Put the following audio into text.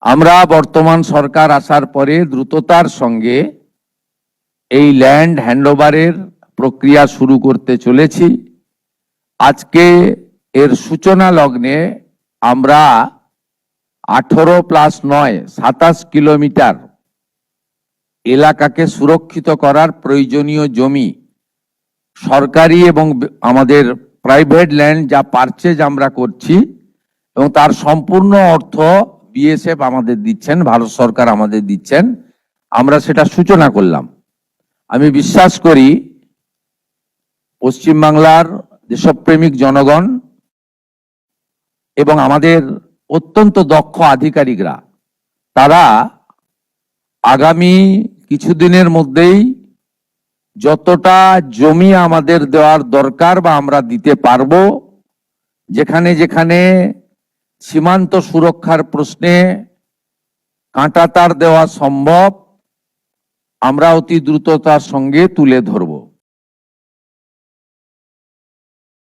আমরা বর্তমান সরকার আসার পরে দ্রুততার সঙ্গে এই ল্যান্ড হ্যান্ডওভারের প্রক্রিয়া শুরু করতে চলেছি। আজকে এর সূচনা লগ্নে আমরা 18+9 27 কিলোমিটার এলাকাকে সুরক্ষিত করার প্রয়োজনীয় জমি সরকারি এবং আমাদের প্রাইভেট ল্যান্ড যা পারচেজ আমরা করছি এবং তার সম্পূর্ণ অর্থ বিএসএফ আমাদের দিচ্ছেন, ভারত সরকার আমাদের দিচ্ছেন, আমরা সেটা সূচনা করলাম। আমি বিশ্বাস করি পশ্চিমবাংলার দেশপ্রেমিক জনগণ এবং আমাদের অত্যন্ত দক্ষ আধিকারিকরা তারা আগামী কিছুদিনের মধ্যেই যতটা জমি আমাদের দেওয়ার দরকার বা আমরা দিতে পারবো, যেখানে যেখানে সীমান্ত সুরক্ষার প্রশ্নে কাঁটাতার দেওয়া সম্ভব আমরা অতি দ্রুততার সঙ্গে তুলে ধরব।